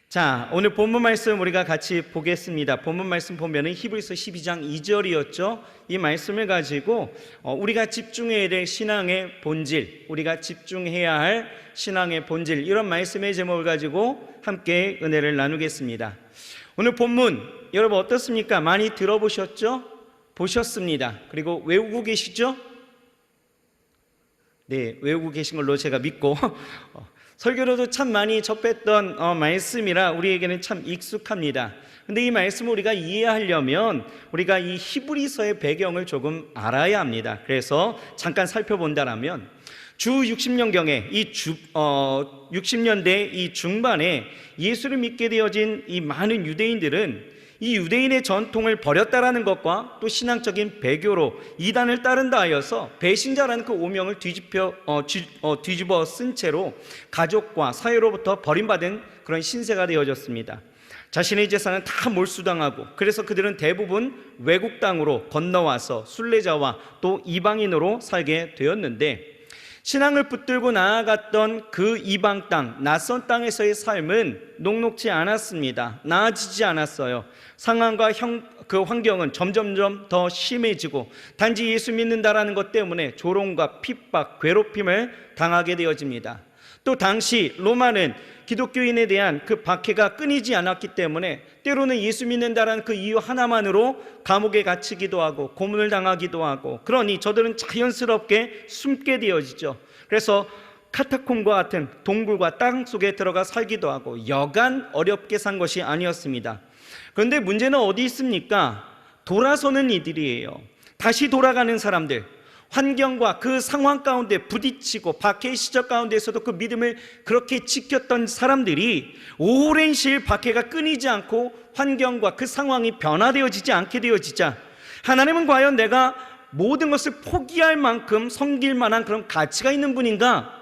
자, 오늘 본문 말씀 우리가 같이 보겠습니다. 본문 말씀 보면은 히브리서 12장 2절이었죠. 이 말씀을 가지고 우리가 집중해야 될 신앙의 본질, 우리가 집중해야 할 신앙의 본질, 이런 말씀의 제목을 가지고 함께 은혜를 나누겠습니다. 오늘 본문 여러분 어떻습니까? 많이 들어보셨죠? 보셨습니다. 그리고 외우고 계시죠? 네, 외우고 계신 걸로 제가 믿고 설교로도 참 많이 접했던 말씀이라 우리에게는 참 익숙합니다. 근데 이 말씀을 우리가 이해하려면 우리가 이 히브리서의 배경을 조금 알아야 합니다. 그래서 잠깐 살펴본다라면 주 60년경에 60년대 이 중반에 예수를 믿게 되어진 이 많은 유대인들은 이 유대인의 전통을 버렸다라는 것과 또 신앙적인 배교로 이단을 따른다 하여서 배신자라는 그 오명을 뒤집어 쓴 채로 가족과 사회로부터 버림받은 그런 신세가 되어졌습니다. 자신의 재산은 다 몰수당하고, 그래서 그들은 대부분 외국 땅으로 건너와서 순례자와 또 이방인으로 살게 되었는데, 신앙을 붙들고 나아갔던 그 이방 땅, 낯선 땅에서의 삶은 녹록지 않았습니다. 나아지지 않았어요. 상황과 그 환경은 점점점 더 심해지고, 단지 예수 믿는다라는 것 때문에 조롱과 핍박, 괴롭힘을 당하게 되어집니다. 또 당시 로마는 기독교인에 대한 그 박해가 끊이지 않았기 때문에 때로는 예수 믿는다라는 그 이유 하나만으로 감옥에 갇히기도 하고 고문을 당하기도 하고, 그러니 저들은 자연스럽게 숨게 되어지죠. 그래서 카타콤과 같은 동굴과 땅 속에 들어가 살기도 하고 여간 어렵게 산 것이 아니었습니다. 그런데 문제는 어디 있습니까? 돌아서는 이들이에요. 다시 돌아가는 사람들, 환경과 그 상황 가운데 부딪히고 박해의 시절 가운데서도 그 믿음을 그렇게 지켰던 사람들이 오랜 시일 박해가 끊이지 않고 환경과 그 상황이 변화되어지지 않게 되어지자, 하나님은 과연 내가 모든 것을 포기할 만큼 섬길 만한 그런 가치가 있는 분인가?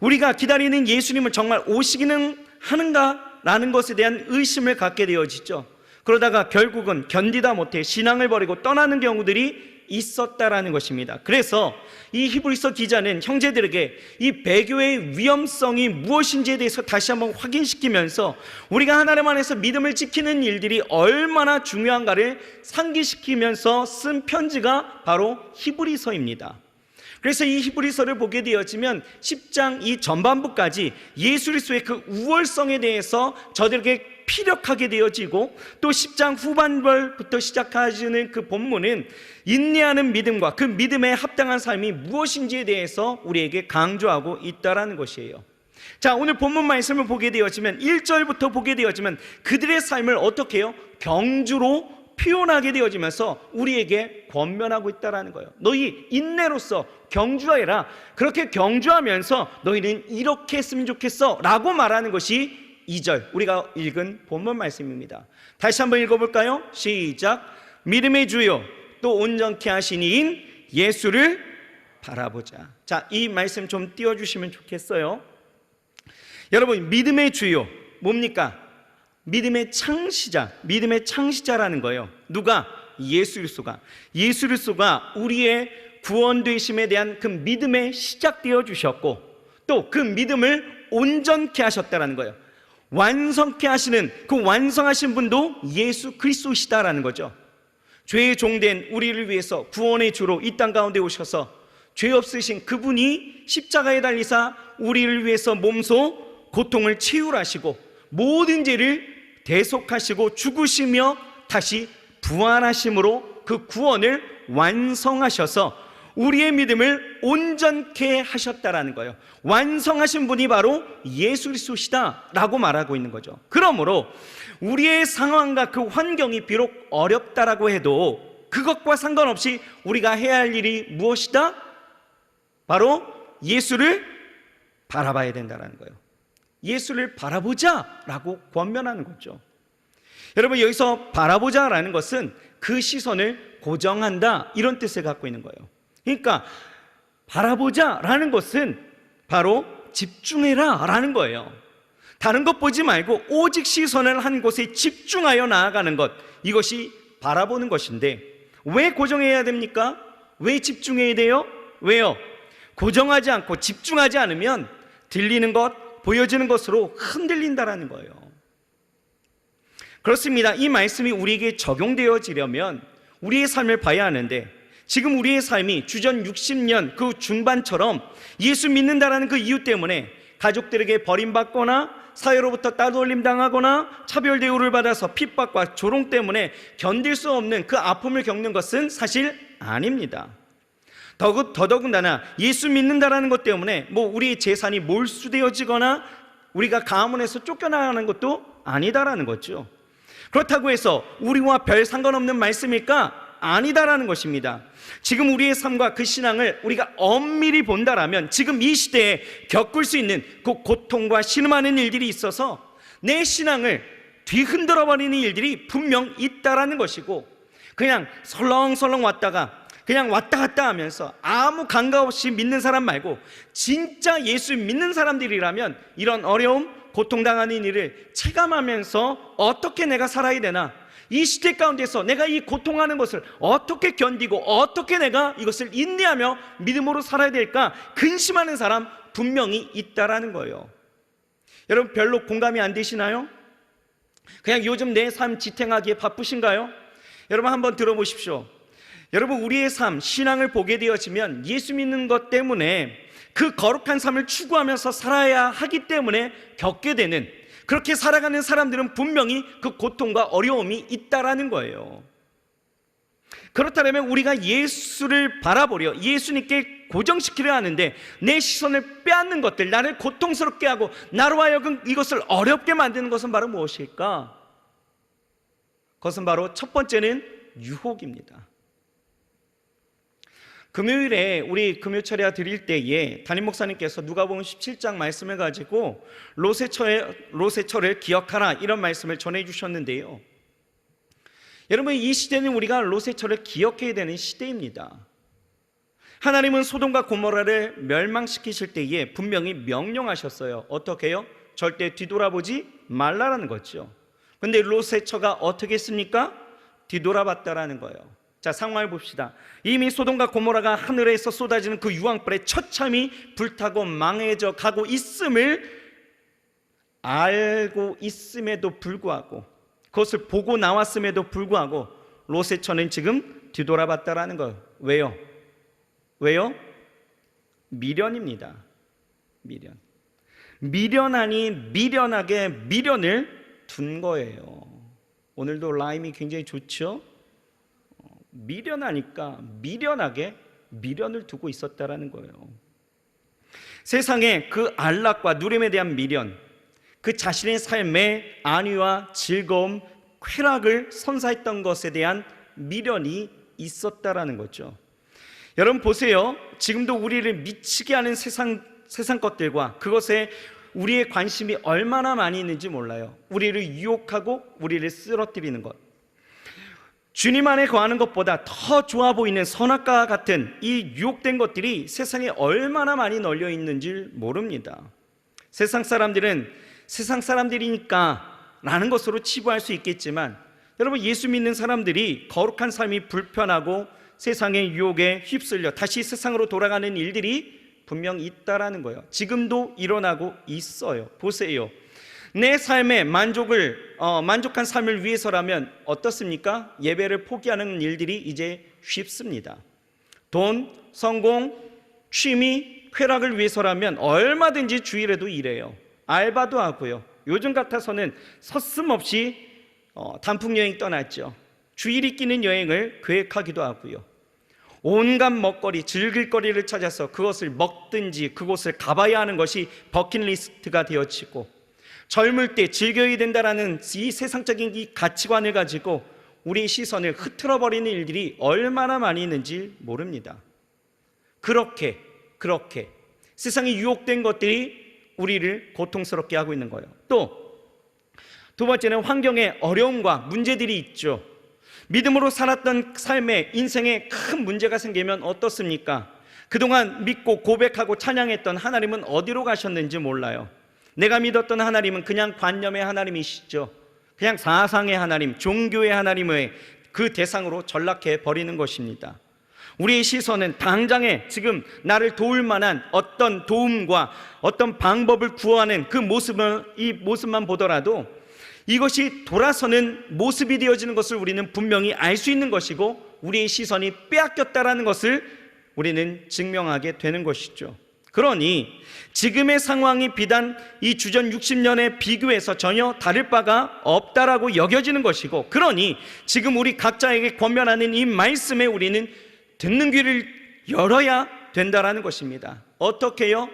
우리가 기다리는 예수님은 정말 오시기는 하는가라는 것에 대한 의심을 갖게 되어지죠. 그러다가 결국은 견디다 못해 신앙을 버리고 떠나는 경우들이 있었다라는 것입니다. 그래서 이 히브리서 기자는 형제들에게 이 배교의 위험성이 무엇인지에 대해서 다시 한번 확인시키면서 우리가 하나님 안에서 믿음을 지키는 일들이 얼마나 중요한가를 상기시키면서 쓴 편지가 바로 히브리서입니다. 그래서 이 히브리서를 보게 되어지면 10장 이 전반부까지 예수 그리스도의 그 우월성에 대해서 저들에게 피력하게 되어지고, 또 10장 후반부터 시작하시는 그 본문은 인내하는 믿음과 그 믿음에 합당한 삶이 무엇인지에 대해서 우리에게 강조하고 있다라는 것이에요. 자, 오늘 본문 말씀을 보게 되어지면 1절부터 보게 되어지면 그들의 삶을 어떻게 해요? 경주로 표현하게 되어지면서 우리에게 권면하고 있다라는 거예요. 너희 인내로서 경주하여라. 그렇게 경주하면서 너희는 이렇게 했으면 좋겠어 라고 말하는 것이 2절 우리가 읽은 본문 말씀입니다. 다시 한번 읽어볼까요? 시작. 믿음의 주요 또 온전케 하신 이인 예수를 바라보자. 자, 이 말씀 좀 띄워주시면 좋겠어요. 여러분, 믿음의 주요 뭡니까? 믿음의 창시자, 믿음의 창시자라는 거예요. 누가? 예수 그리스도가. 예수 그리스도가 우리의 구원되심에 대한 그 믿음에 시작되어 주셨고, 또 그 믿음을 온전케 하셨다라는 거예요. 완성케 하시는 그 완성하신 분도 예수 그리스도시다라는 거죠. 죄의 종된 우리를 위해서 구원의 주로 이 땅 가운데 오셔서 죄 없으신 그분이 십자가에 달리사 우리를 위해서 몸소 고통을 치유하시고 모든 죄를 대속하시고 죽으시며 다시 부활하심으로 그 구원을 완성하셔서 우리의 믿음을 온전케 하셨다라는 거예요. 완성하신 분이 바로 예수 그리스도시다 라고 말하고 있는 거죠. 그러므로 우리의 상황과 그 환경이 비록 어렵다라고 해도 그것과 상관없이 우리가 해야 할 일이 무엇이다? 바로 예수를 바라봐야 된다는 거예요. 예수를 바라보자 라고 권면하는 거죠. 여러분, 여기서 바라보자라는 것은 그 시선을 고정한다 이런 뜻을 갖고 있는 거예요. 그러니까 바라보자라는 것은 바로 집중해라 라는 거예요. 다른 것 보지 말고 오직 시선을 한 곳에 집중하여 나아가는 것, 이것이 바라보는 것인데, 왜 고정해야 됩니까? 왜 집중해야 돼요? 왜요? 고정하지 않고 집중하지 않으면 들리는 것, 보여지는 것으로 흔들린다라는 거예요. 그렇습니다. 이 말씀이 우리에게 적용되어지려면 우리의 삶을 봐야 하는데, 지금 우리의 삶이 주전 60년 그 중반처럼 예수 믿는다라는 그 이유 때문에 가족들에게 버림받거나 사회로부터 따돌림 당하거나 차별 대우를 받아서 핍박과 조롱 때문에 견딜 수 없는 그 아픔을 겪는 것은 사실 아닙니다. 더더군다나 예수 믿는다라는 것 때문에 우리의 재산이 몰수되어지거나 우리가 가문에서 쫓겨나가는 것도 아니다라는 거죠. 그렇다고 해서 우리와 별 상관없는 말씀일까? 아니다라는 것입니다. 지금 우리의 삶과 그 신앙을 우리가 엄밀히 본다라면 지금 이 시대에 겪을 수 있는 그 고통과 신음하는 일들이 있어서 내 신앙을 뒤흔들어 버리는 일들이 분명 있다라는 것이고, 그냥 설렁설렁 왔다가 그냥 왔다 갔다 하면서 아무 감각 없이 믿는 사람 말고 진짜 예수 믿는 사람들이라면 이런 어려움, 고통당하는 일을 체감하면서 어떻게 내가 살아야 되나, 이 시대 가운데서 내가 이 고통하는 것을 어떻게 견디고 어떻게 내가 이것을 인내하며 믿음으로 살아야 될까 근심하는 사람 분명히 있다라는 거예요. 여러분, 별로 공감이 안 되시나요? 그냥 요즘 내 삶 지탱하기에 바쁘신가요? 여러분, 한번 들어보십시오. 여러분, 우리의 삶, 신앙을 보게 되어지면 예수 믿는 것 때문에 그 거룩한 삶을 추구하면서 살아야 하기 때문에 겪게 되는, 그렇게 살아가는 사람들은 분명히 그 고통과 어려움이 있다라는 거예요. 그렇다면 우리가 예수를 바라보려 예수님께 고정시키려 하는데 내 시선을 빼앗는 것들, 나를 고통스럽게 하고 나로 하여금 이것을 어렵게 만드는 것은 바로 무엇일까? 그것은 바로 첫 번째는 유혹입니다. 금요일에 우리 금요 철야 드릴 때에 담임 목사님께서 누가복음 17장 말씀을 가지고 롯의 철을 기억하라, 이런 말씀을 전해 주셨는데요. 여러분, 이 시대는 우리가 롯의 철을 기억해야 되는 시대입니다. 하나님은 소돔과 고모라를 멸망시키실 때에 분명히 명령하셨어요. 어떻게 해요? 절대 뒤돌아보지 말라라는 거죠. 근데 롯의 처가 어떻게 했습니까? 뒤돌아봤다라는 거예요. 자, 상황을 봅시다. 이미 소돔과 고모라가 하늘에서 쏟아지는 그 유황불에 처참히 불타고 망해져 가고 있음을 알고 있음에도 불구하고, 그것을 보고 나왔음에도 불구하고 롯의 처는 지금 뒤돌아봤다라는 거예요. 왜요? 미련입니다. 미련하니 미련하게 미련을 둔 거예요. 오늘도 라임이 굉장히 좋죠? 미련하니까 미련하게 미련을 두고 있었다라는 거예요. 세상에 그 안락과 누림에 대한 미련, 그 자신의 삶의 안위와 즐거움, 쾌락을 선사했던 것에 대한 미련이 있었다라는 거죠. 여러분 보세요. 지금도 우리를 미치게 하는 세상 것들과 그것에 우리의 관심이 얼마나 많이 있는지 몰라요. 우리를 유혹하고 우리를 쓰러뜨리는 것, 주님 안에 거하는 것보다 더 좋아 보이는 선악과 같은 이 유혹된 것들이 세상에 얼마나 많이 널려 있는지 모릅니다. 세상 사람들은 세상 사람들이니까 라는 것으로 치부할 수 있겠지만, 여러분, 예수 믿는 사람들이 거룩한 삶이 불편하고 세상의 유혹에 휩쓸려 다시 세상으로 돌아가는 일들이 분명 있다라는 거예요. 지금도 일어나고 있어요. 보세요. 내 삶에 만족한 삶을 위해서라면 어떻습니까? 예배를 포기하는 일들이 이제 쉽습니다. 돈, 성공, 취미, 쾌락을 위해서라면 얼마든지 주일에도 일해요. 알바도 하고요. 요즘 같아서는 서슴없이 단풍여행 떠났죠. 주일이 끼는 여행을 계획하기도 하고요. 온갖 먹거리, 즐길 거리를 찾아서 그것을 먹든지 그곳을 가봐야 하는 것이 버킷리스트가 되어지고, 젊을 때 즐겨야 된다라는 이 세상적인 이 가치관을 가지고 우리의 시선을 흐트러버리는 일들이 얼마나 많이 있는지 모릅니다. 그렇게 세상에 유혹된 것들이 우리를 고통스럽게 하고 있는 거예요. 또 두 번째는 환경에 어려움과 문제들이 있죠. 믿음으로 살았던 삶에 인생에 큰 문제가 생기면 어떻습니까? 그동안 믿고 고백하고 찬양했던 하나님은 어디로 가셨는지 몰라요. 내가 믿었던 하나님은 그냥 관념의 하나님이시죠. 그냥 사상의 하나님, 종교의 하나님의 그 대상으로 전락해 버리는 것입니다. 우리의 시선은 당장에 지금 나를 도울 만한 어떤 도움과 어떤 방법을 구하는 이 모습만 보더라도 이것이 돌아서는 모습이 되어지는 것을 우리는 분명히 알 수 있는 것이고, 우리의 시선이 빼앗겼다라는 것을 우리는 증명하게 되는 것이죠. 그러니 지금의 상황이 비단 이 주전 60년에 비교해서 전혀 다를 바가 없다라고 여겨지는 것이고, 그러니 지금 우리 각자에게 권면하는 이 말씀에 우리는 듣는 귀를 열어야 된다라는 것입니다. 어떻게요?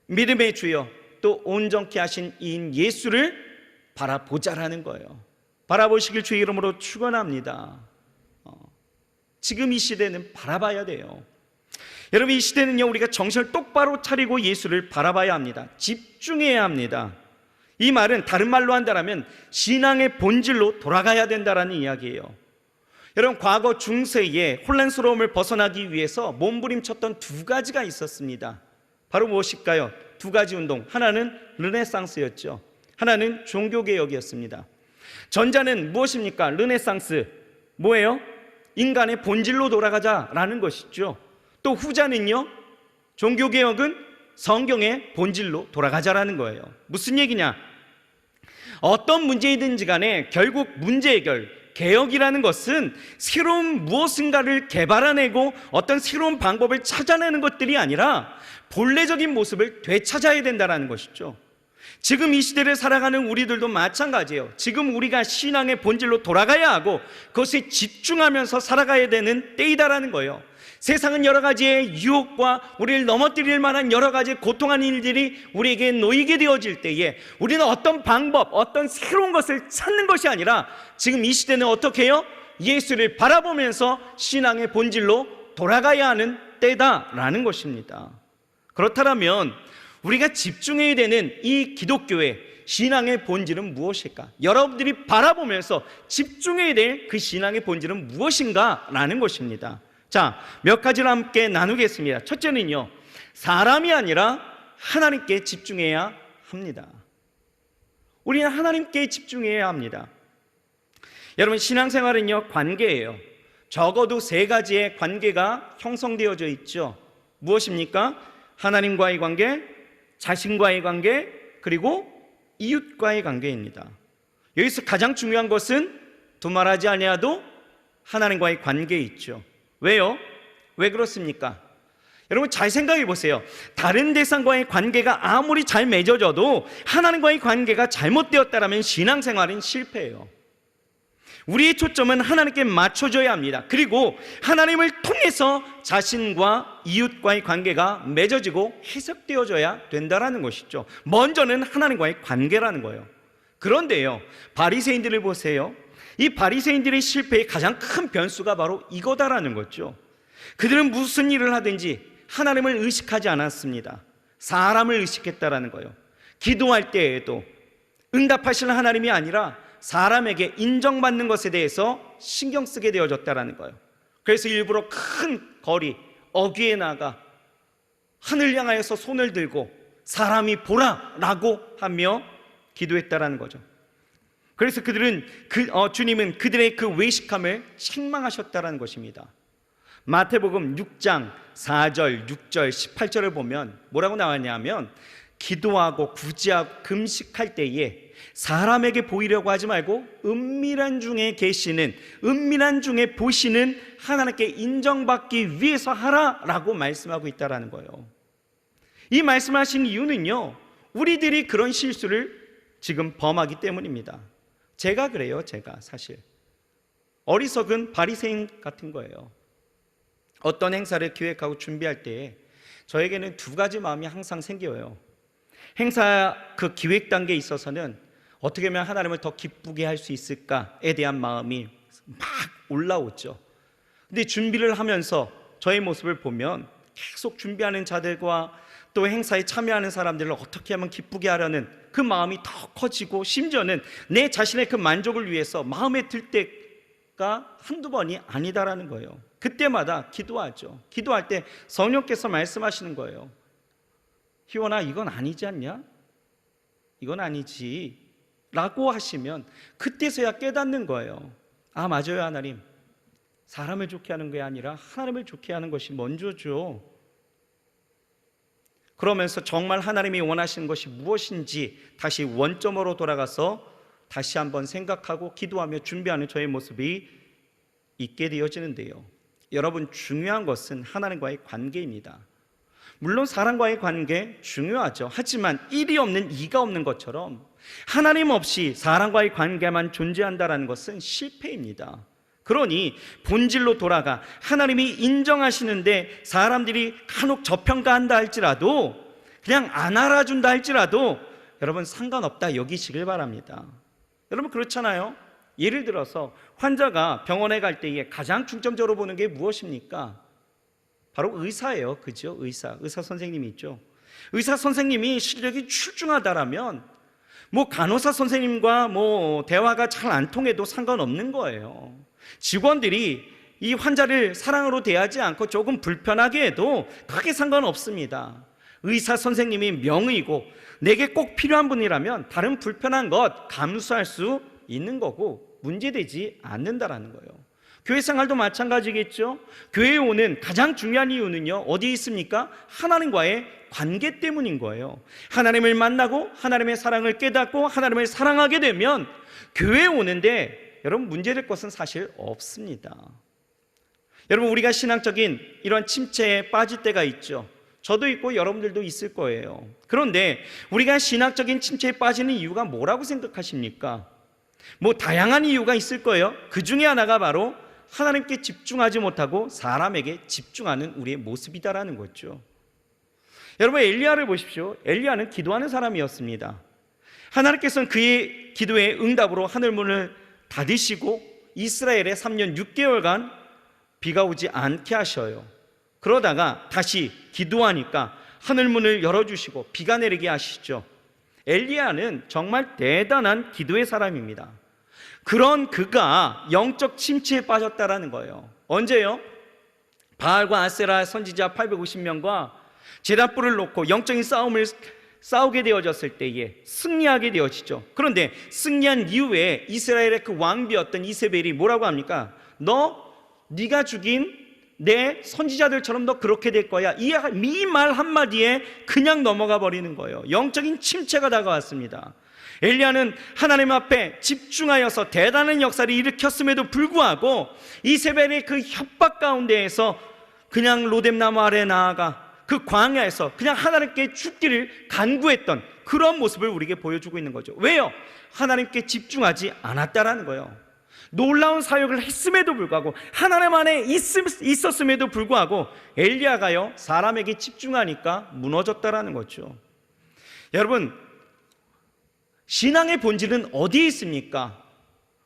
믿음의 주여 또 온전케 하신 이인 예수를 바라보자라는 거예요. 바라보시길 주의 이름으로 축원합니다. 지금 이 시대는 바라봐야 돼요. 여러분, 이 시대는요, 우리가 정신을 똑바로 차리고 예수를 바라봐야 합니다. 집중해야 합니다. 이 말은 다른 말로 한다면 신앙의 본질로 돌아가야 된다라는 이야기예요. 여러분, 과거 중세에 혼란스러움을 벗어나기 위해서 몸부림쳤던 두 가지가 있었습니다. 바로 무엇일까요? 두 가지 운동. 하나는 르네상스였죠. 하나는 종교개혁이었습니다. 전자는 무엇입니까? 르네상스. 뭐예요? 인간의 본질로 돌아가자라는 것이죠. 또 후자는요, 종교개혁은 성경의 본질로 돌아가자라는 거예요. 무슨 얘기냐? 어떤 문제이든지 간에 결국 문제 해결, 개혁이라는 것은 새로운 무엇인가를 개발해내고 어떤 새로운 방법을 찾아내는 것들이 아니라 본래적인 모습을 되찾아야 된다는 것이죠. 지금 이 시대를 살아가는 우리들도 마찬가지예요. 지금 우리가 신앙의 본질로 돌아가야 하고 그것에 집중하면서 살아가야 되는 때이다라는 거예요. 세상은 여러 가지의 유혹과 우리를 넘어뜨릴 만한 여러 가지 고통한 일들이 우리에게 놓이게 되어질 때에 우리는 어떤 방법, 어떤 새로운 것을 찾는 것이 아니라 지금 이 시대는 어떻게 해요? 예수를 바라보면서 신앙의 본질로 돌아가야 하는 때다라는 것입니다. 그렇다면 우리가 집중해야 되는 이 기독교의 신앙의 본질은 무엇일까? 여러분들이 바라보면서 집중해야 될 그 신앙의 본질은 무엇인가? 라는 것입니다. 자, 몇 가지를 함께 나누겠습니다. 첫째는요, 사람이 아니라 하나님께 집중해야 합니다. 우리는 하나님께 집중해야 합니다. 여러분, 신앙생활은요, 관계예요. 적어도 세 가지의 관계가 형성되어져 있죠. 무엇입니까? 하나님과의 관계, 자신과의 관계, 그리고 이웃과의 관계입니다. 여기서 가장 중요한 것은 두말하지 아니하도 하나님과의 관계에 있죠. 왜요? 왜 그렇습니까? 여러분, 잘 생각해 보세요. 다른 대상과의 관계가 아무리 잘 맺어져도 하나님과의 관계가 잘못되었다면 신앙생활은 실패해요. 우리의 초점은 하나님께 맞춰져야 합니다. 그리고 하나님을 통해서 자신과 이웃과의 관계가 맺어지고 해석되어져야 된다는 것이죠. 먼저는 하나님과의 관계라는 거예요. 그런데요, 바리새인들을 보세요. 이 바리새인들의 실패의 가장 큰 변수가 바로 이거다라는 거죠. 그들은 무슨 일을 하든지 하나님을 의식하지 않았습니다. 사람을 의식했다라는 거예요. 기도할 때에도 응답하시는 하나님이 아니라 사람에게 인정받는 것에 대해서 신경 쓰게 되어졌다는 거예요. 그래서 일부러 큰 거리, 어귀에 나가 하늘 향하여서 손을 들고 사람이 보라라고 하며 기도했다라는 거죠. 그래서 그들은 주님은 그들의 그 외식함을 책망하셨다라는 것입니다. 마태복음 6장 4절, 6절, 18절을 보면 뭐라고 나왔냐면, 기도하고 구제하고 금식할 때에 사람에게 보이려고 하지 말고 은밀한 중에 계시는, 은밀한 중에 보시는 하나님께 인정받기 위해서 하라라고 말씀하고 있다는 거예요. 이 말씀하신 이유는요, 우리들이 그런 실수를 지금 범하기 때문입니다. 제가 그래요. 제가 사실 어리석은 바리새인 같은 거예요. 어떤 행사를 기획하고 준비할 때 저에게는 두 가지 마음이 항상 생겨요. 행사 그 기획 단계에 있어서는 어떻게 하면 하나님을 더 기쁘게 할 수 있을까에 대한 마음이 막 올라오죠. 근데 준비를 하면서 저의 모습을 보면 계속 준비하는 자들과 또 행사에 참여하는 사람들을 어떻게 하면 기쁘게 하려는 그 마음이 더 커지고, 심지어는 내 자신의 그 만족을 위해서 마음에 들 때가 한두 번이 아니다라는 거예요. 그때마다 기도하죠. 기도할 때 성령께서 말씀하시는 거예요. 희원아, 이건 아니지 않냐? 이건 아니지 라고 하시면 그때서야 깨닫는 거예요. 아, 맞아요. 하나님, 사람을 좋게 하는 게 아니라 하나님을 좋게 하는 것이 먼저죠. 그러면서 정말 하나님이 원하시는 것이 무엇인지 다시 원점으로 돌아가서 다시 한번 생각하고 기도하며 준비하는 저의 모습이 있게 되어지는데요. 여러분, 중요한 것은 하나님과의 관계입니다. 물론 사람과의 관계 중요하죠. 하지만 1이 없는 2가 없는 것처럼 하나님 없이 사람과의 관계만 존재한다는 것은 실패입니다. 그러니 본질로 돌아가 하나님이 인정하시는데 사람들이 간혹 저평가한다 할지라도, 그냥 안 알아준다 할지라도 여러분 상관없다 여기시길 바랍니다. 여러분, 그렇잖아요. 예를 들어서 환자가 병원에 갈 때에 가장 중점적으로 보는 게 무엇입니까? 바로 의사예요. 그죠? 의사 선생님이 있죠. 의사 선생님이 실력이 출중하다라면 간호사 선생님과 대화가 잘 안 통해도 상관없는 거예요. 직원들이 이 환자를 사랑으로 대하지 않고 조금 불편하게 해도 크게 상관없습니다. 의사 선생님이 명의고 내게 꼭 필요한 분이라면 다른 불편한 것 감수할 수 있는 거고 문제되지 않는다라는 거예요. 교회 생활도 마찬가지겠죠. 교회에 오는 가장 중요한 이유는요, 어디에 있습니까? 하나님과의 관계 때문인 거예요. 하나님을 만나고 하나님의 사랑을 깨닫고 하나님을 사랑하게 되면 교회에 오는데 여러분 문제될 것은 사실 없습니다. 여러분, 우리가 신앙적인 이런 침체에 빠질 때가 있죠. 저도 있고 여러분들도 있을 거예요. 그런데 우리가 신학적인 침체에 빠지는 이유가 뭐라고 생각하십니까? 다양한 이유가 있을 거예요. 그 중에 하나가 바로 하나님께 집중하지 못하고 사람에게 집중하는 우리의 모습이다라는 거죠. 여러분, 엘리야를 보십시오. 엘리야는 기도하는 사람이었습니다. 하나님께서는 그의 기도의 응답으로 하늘문을 닫으시고 이스라엘에 3년 6개월간 비가 오지 않게 하셔요. 그러다가 다시 기도하니까 하늘문을 열어주시고 비가 내리게 하시죠. 엘리야는 정말 대단한 기도의 사람입니다. 그런 그가 영적 침체에 빠졌다라는 거예요. 언제요? 바알과 아세라 선지자 850명과 제단불을 놓고 영적인 싸움을 싸우게 되어졌을 때에 승리하게 되어지죠. 그런데 승리한 이후에 이스라엘의 그 왕비였던 이세벨이 뭐라고 합니까? 네가 죽인 내 선지자들처럼 너 그렇게 될 거야. 이 말 한마디에 그냥 넘어가 버리는 거예요. 영적인 침체가 다가왔습니다. 엘리야는 하나님 앞에 집중하여서 대단한 역사를 일으켰음에도 불구하고 이세벨의 그 협박 가운데에서 그냥 로뎀나무 아래 나아가 그 광야에서 그냥 하나님께 죽기를 간구했던 그런 모습을 우리에게 보여주고 있는 거죠. 왜요? 하나님께 집중하지 않았다라는 거예요. 놀라운 사역을 했음에도 불구하고 하나님 안에 있었음에도 불구하고 엘리야가요 사람에게 집중하니까 무너졌다라는 거죠. 여러분, 신앙의 본질은 어디에 있습니까?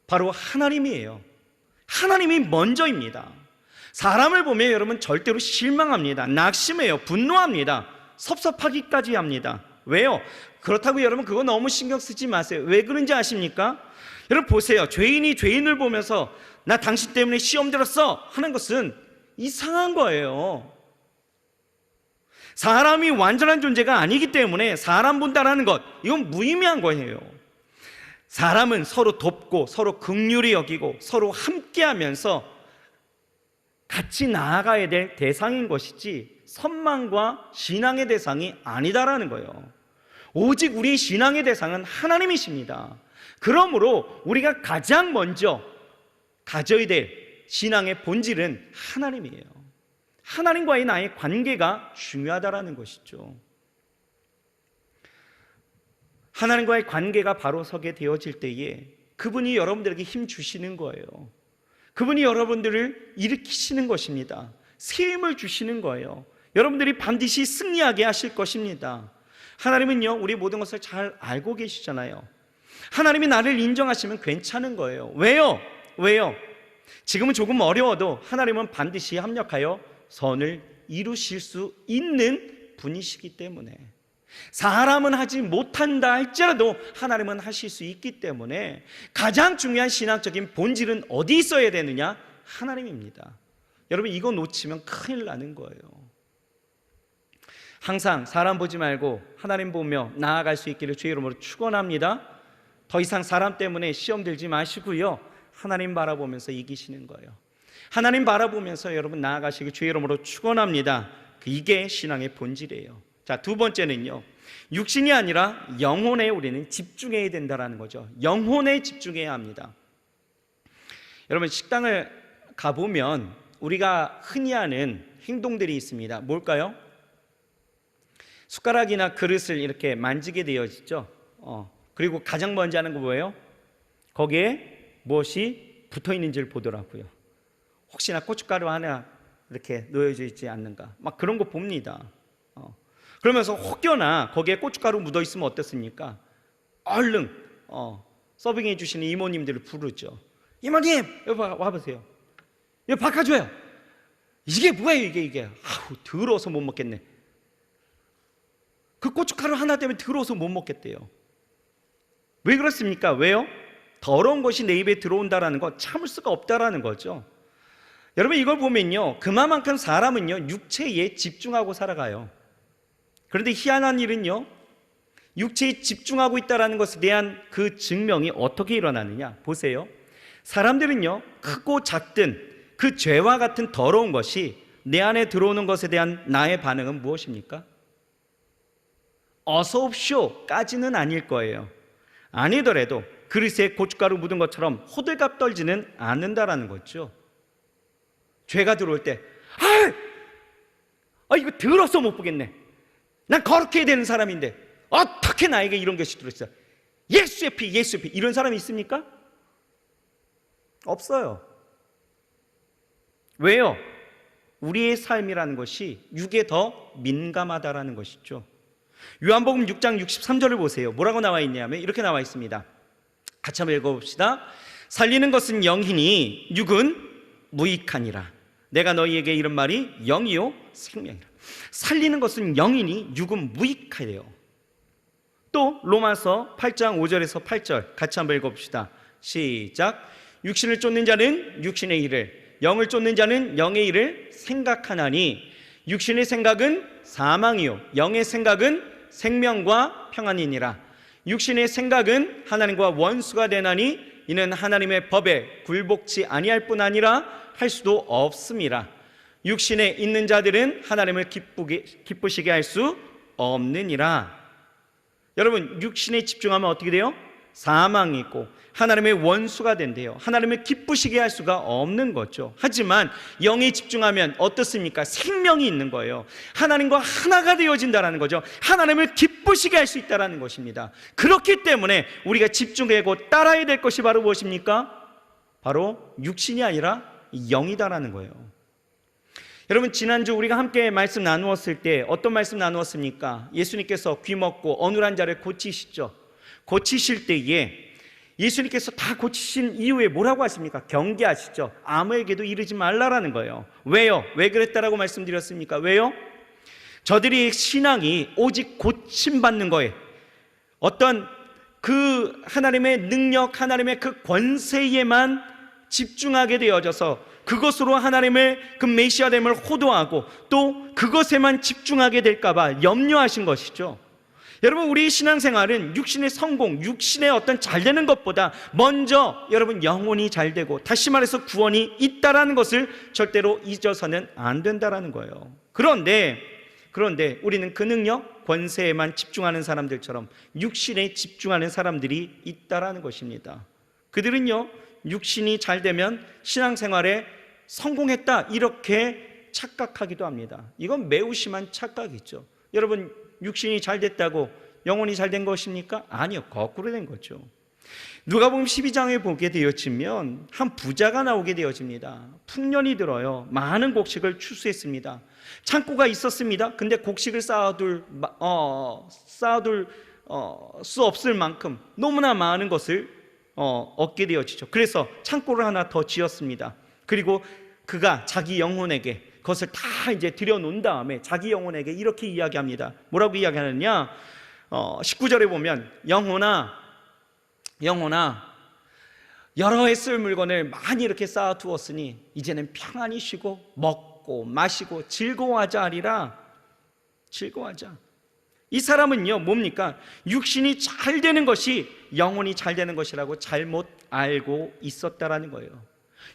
바로 하나님이에요. 하나님이 먼저입니다. 사람을 보면 여러분 절대로 실망합니다. 낙심해요. 분노합니다. 섭섭하기까지 합니다. 왜요? 그렇다고 여러분 그거 너무 신경 쓰지 마세요. 왜 그런지 아십니까? 여러분 보세요. 죄인이 죄인을 보면서 나 당신 때문에 시험 들었어 하는 것은 이상한 거예요. 사람이 완전한 존재가 아니기 때문에 사람 본다라는 것, 이건 무의미한 거예요. 사람은 서로 돕고 서로 긍휼히 여기고 서로 함께하면서 같이 나아가야 될 대상인 것이지 선망과 신앙의 대상이 아니다라는 거예요. 오직 우리 신앙의 대상은 하나님이십니다. 그러므로 우리가 가장 먼저 가져야 될 신앙의 본질은 하나님이에요. 하나님과의 나의 관계가 중요하다라는 것이죠. 하나님과의 관계가 바로 서게 되어질 때에 그분이 여러분들에게 힘 주시는 거예요. 그분이 여러분들을 일으키시는 것입니다. 새 힘을 주시는 거예요. 여러분들이 반드시 승리하게 하실 것입니다. 하나님은요 우리 모든 것을 잘 알고 계시잖아요. 하나님이 나를 인정하시면 괜찮은 거예요. 왜요? 지금은 조금 어려워도 하나님은 반드시 합력하여 선을 이루실 수 있는 분이시기 때문에, 사람은 하지 못한다 할지라도 하나님은 하실 수 있기 때문에 가장 중요한 신앙적인 본질은 어디 있어야 되느냐? 하나님입니다. 여러분 이거 놓치면 큰일 나는 거예요. 항상 사람 보지 말고 하나님 보며 나아갈 수 있기를 주의 이름으로 축원합니다. 더 이상 사람 때문에 시험 들지 마시고요, 하나님 바라보면서 이기시는 거예요. 하나님 바라보면서 여러분 나아가시길 주의 이름으로 축원합니다. 이게 신앙의 본질이에요. 자, 두 번째는요, 육신이 아니라 영혼에 우리는 집중해야 된다는 거죠. 영혼에 집중해야 합니다. 여러분, 식당을 가보면 우리가 흔히 하는 행동들이 있습니다. 뭘까요? 숟가락이나 그릇을 이렇게 만지게 되어지죠. 그리고 가장 먼저 하는 거 뭐예요? 거기에 무엇이 붙어 있는지를 보더라고요. 혹시나 고춧가루 하나 이렇게 놓여져 있지 않는가, 막 그런 거 봅니다. 그러면서 혹여나 거기에 고춧가루 묻어 있으면 어떻습니까? 얼른 서빙해 주시는 이모님들을 부르죠. 이모님, 여기 와보세요. 여기 바꿔줘요. 이게 뭐예요, 이게. 아우, 더러워서 못 먹겠네. 그 고춧가루 하나 때문에 더러워서 못 먹겠대요. 왜 그렇습니까? 왜요? 더러운 것이 내 입에 들어온다는 거 참을 수가 없다라는 거죠. 여러분, 이걸 보면요, 그만큼 사람은요 육체에 집중하고 살아가요. 그런데 희한한 일은요, 육체에 집중하고 있다는 것에 대한 그 증명이 어떻게 일어나느냐 보세요. 사람들은요, 크고 작든 그 죄와 같은 더러운 것이 내 안에 들어오는 것에 대한 나의 반응은 무엇입니까? 어서 옵쇼까지는 아닐 거예요. 아니더라도 그릇에 고춧가루 묻은 것처럼 호들갑 떨지는 않는다라는 거죠. 죄가 들어올 때 이거 더러워서 못 보겠네. 난 거룩해야 되는 사람인데 어떻게 나에게 이런 것이 들어있어? 예수의 피 이런 사람이 있습니까? 없어요. 왜요? 우리의 삶이라는 것이 육에 더 민감하다라는 것이죠. 요한복음 6장 63절을 보세요. 뭐라고 나와 있냐면 이렇게 나와 있습니다. 같이 한번 읽어봅시다. 살리는 것은 영이니 육은 무익하니라. 내가 너희에게 이런 말이 영이요 생명이라. 살리는 것은 영이니 육은 무익하래요. 또 로마서 8장 5절에서 8절 같이 한번 읽어봅시다. 시작. 육신을 쫓는 자는 육신의 일을, 영을 쫓는 자는 영의 일을 생각하나니 육신의 생각은 사망이요 영의 생각은 생명과 평안이니라. 육신의 생각은 하나님과 원수가 되나니 이는 하나님의 법에 굴복치 아니할 뿐 아니라 할 수도 없음이라. 육신에 있는 자들은 하나님을 기쁘시게 할 수 없느니라. 여러분, 육신에 집중하면 어떻게 돼요? 사망이 있고 하나님의 원수가 된대요. 하나님을 기쁘시게 할 수가 없는 거죠. 하지만 영에 집중하면 어떻습니까? 생명이 있는 거예요. 하나님과 하나가 되어진다는 거죠. 하나님을 기쁘시게 할 수 있다는 것입니다. 그렇기 때문에 우리가 집중하고 따라야 될 것이 바로 무엇입니까? 바로 육신이 아니라 영이다라는 거예요. 여러분, 지난주 우리가 함께 말씀 나누었을 때 어떤 말씀 나누었습니까? 예수님께서 귀먹고 어눌한 자를 고치시죠. 고치실 때에 예수님께서 다 고치신 이후에 뭐라고 하십니까? 경계하시죠. 아무에게도 이르지 말라라는 거예요. 왜요? 왜 그랬다라고 말씀드렸습니까? 왜요? 저들이 신앙이 오직 고침받는 거에 어떤 그 하나님의 능력, 하나님의 그 권세에만 집중하게 되어져서 그것으로 하나님의 그 메시아됨을 호도하고 또 그것에만 집중하게 될까봐 염려하신 것이죠. 여러분, 우리 신앙생활은 육신의 성공, 육신의 어떤 잘되는 것보다 먼저 여러분 영혼이 잘되고 다시 말해서 구원이 있다라는 것을 절대로 잊어서는 안 된다라는 거예요. 그런데 우리는 그 능력, 권세에만 집중하는 사람들처럼 육신에 집중하는 사람들이 있다라는 것입니다. 그들은요, 육신이 잘되면 신앙생활에 성공했다 이렇게 착각하기도 합니다. 이건 매우 심한 착각이죠. 여러분, 육신이 잘 됐다고 영혼이 잘 된 것입니까? 아니요, 거꾸로 된 거죠. 누가복음 12장에 보게 되어지면 한 부자가 나오게 되어집니다. 풍년이 들어요. 많은 곡식을 추수했습니다. 창고가 있었습니다. 근데 곡식을 쌓아둘 수 없을 만큼 너무나 많은 것을 얻게 되어지죠. 그래서 창고를 하나 더 지었습니다. 그리고 그가 자기 영혼에게 그것을 다 이제 들여놓은 다음에 자기 영혼에게 이렇게 이야기합니다. 뭐라고 이야기하느냐? 19절에 보면 영혼아 여러 해 쓸 물건을 많이 이렇게 쌓아두었으니 이제는 평안히 쉬고 먹고 마시고 즐거워하자 하리라. 즐거워하자. 이 사람은요, 뭡니까? 육신이 잘 되는 것이 영혼이 잘 되는 것이라고 잘못 알고 있었다라는 거예요.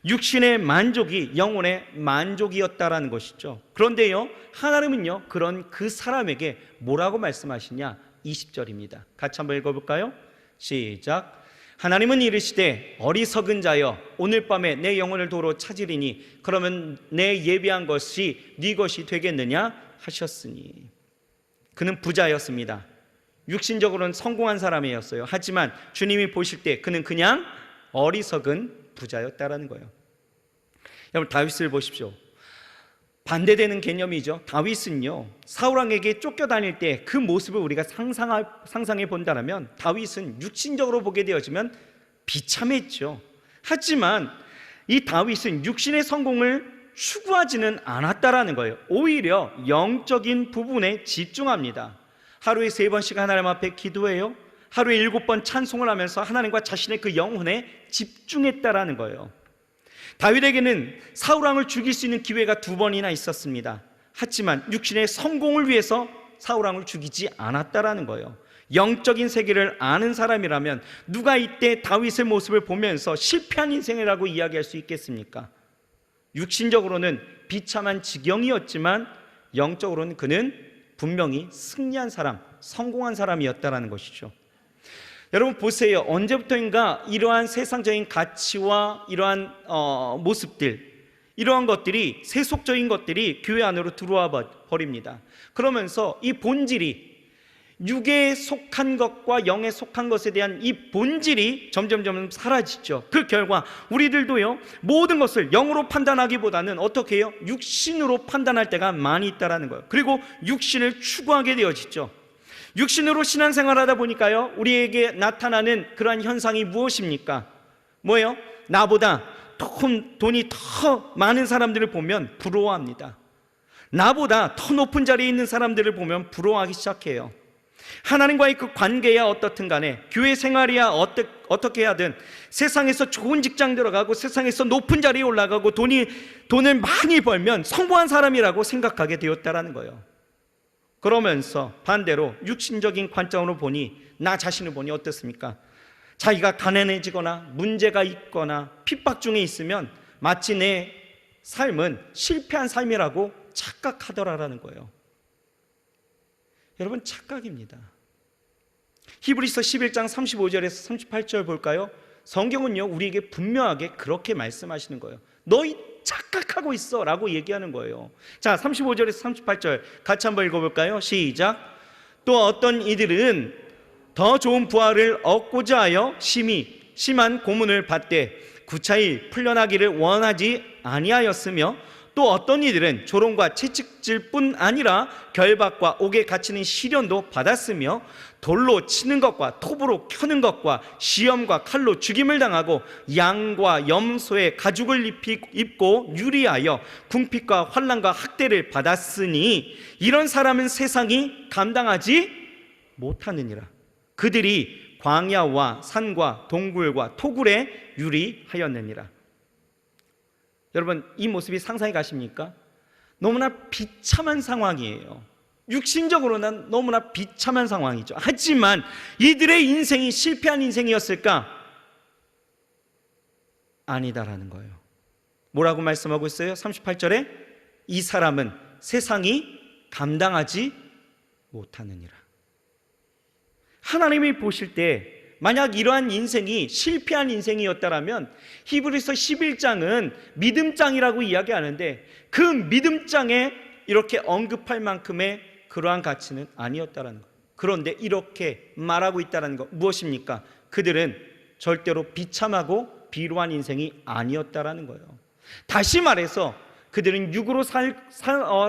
육신의 만족이 영혼의 만족이었다라는 것이죠. 그런데요, 하나님은요, 그런 그 사람에게 뭐라고 말씀하시냐? 20절입니다. 같이 한번 읽어볼까요? 시작. 하나님은 이르시되 어리석은 자여 오늘 밤에 내 영혼을 도로 찾으리니 그러면 내 예비한 것이 네 것이 되겠느냐 하셨으니. 그는 부자였습니다. 육신적으로는 성공한 사람이었어요. 하지만 주님이 보실 때 그는 그냥 어리석은 부자였다라는 거예요. 여러분, 다윗을 보십시오. 반대되는 개념이죠. 다윗은요, 사울왕에게 쫓겨다닐 때 그 모습을 우리가 상상해 본다면 다윗은 육신적으로 보게 되어지면 비참했죠. 하지만 이 다윗은 육신의 성공을 추구하지는 않았다라는 거예요. 오히려 영적인 부분에 집중합니다. 하루에 3번씩 하나님 앞에 기도해요. 하루에 7번 찬송을 하면서 하나님과 자신의 그 영혼에 집중했다라는 거예요. 다윗에게는 사울왕을 죽일 수 있는 기회가 2번이나 있었습니다. 하지만 육신의 성공을 위해서 사울왕을 죽이지 않았다라는 거예요. 영적인 세계를 아는 사람이라면 누가 이때 다윗의 모습을 보면서 실패한 인생이라고 이야기할 수 있겠습니까? 육신적으로는 비참한 지경이었지만 영적으로는 그는 분명히 승리한 사람, 성공한 사람이었다라는 것이죠. 여러분 보세요. 언제부터인가 이러한 세상적인 가치와 이러한 모습들, 이러한 것들이, 세속적인 것들이 교회 안으로 들어와 버립니다. 그러면서 이 본질이, 육에 속한 것과 영에 속한 것에 대한 이 본질이 점점 사라지죠. 그 결과 우리들도요, 모든 것을 영으로 판단하기보다는 어떻게 해요? 육신으로 판단할 때가 많이 있다라는 거예요. 그리고 육신을 추구하게 되어지죠. 육신으로 신앙생활하다 보니까요, 우리에게 나타나는 그러한 현상이 무엇입니까? 뭐예요? 나보다 돈이 더 많은 사람들을 보면 부러워합니다. 나보다 더 높은 자리에 있는 사람들을 보면 부러워하기 시작해요. 하나님과의 그 관계야 어떻든 간에, 교회 생활이야 어떻게 하든, 세상에서 좋은 직장 들어가고 세상에서 높은 자리에 올라가고 돈을 많이 벌면 성공한 사람이라고 생각하게 되었다라는 거예요. 그러면서 반대로 육신적인 관점으로 보니, 나 자신을 보니 어떻습니까? 자기가 가난해지거나 문제가 있거나 핍박 중에 있으면 마치 내 삶은 실패한 삶이라고 착각하더라라는 거예요. 여러분, 착각입니다. 히브리서 11장 35절에서 38절 볼까요? 성경은요, 우리에게 분명하게 그렇게 말씀하시는 거예요. 너희 착각하고 있어 라고 얘기하는 거예요. 자, 35절에서 38절 같이 한번 읽어볼까요? 시작. 또 어떤 이들은 더 좋은 부활을 얻고자 하여 심한 고문을 받되 구차히 풀려나기를 원하지 아니하였으며, 또 어떤 이들은 조롱과 채찍질 뿐 아니라 결박과 옥에 갇히는 시련도 받았으며, 돌로 치는 것과 톱으로 켜는 것과 시험과 칼로 죽임을 당하고 양과 염소의 가죽을 입고 유리하여 궁핍과 환난과 학대를 받았으니 이런 사람은 세상이 감당하지 못하느니라. 그들이 광야와 산과 동굴과 토굴에 유리하였느니라. 여러분, 이 모습이 상상이 가십니까? 너무나 비참한 상황이에요. 육신적으로는 너무나 비참한 상황이죠. 하지만 이들의 인생이 실패한 인생이었을까? 아니다라는 거예요. 뭐라고 말씀하고 있어요? 38절에 이 사람은 세상이 감당하지 못하느니라. 하나님이 보실 때 만약 이러한 인생이 실패한 인생이었다면 히브리서 11장은 믿음장이라고 이야기하는데, 그 믿음장에 이렇게 언급할 만큼의 그러한 가치는 아니었다는 것. 그런데 이렇게 말하고 있다는 것, 무엇입니까? 그들은 절대로 비참하고 비루한 인생이 아니었다는 거예요. 다시 말해서 그들은 육으로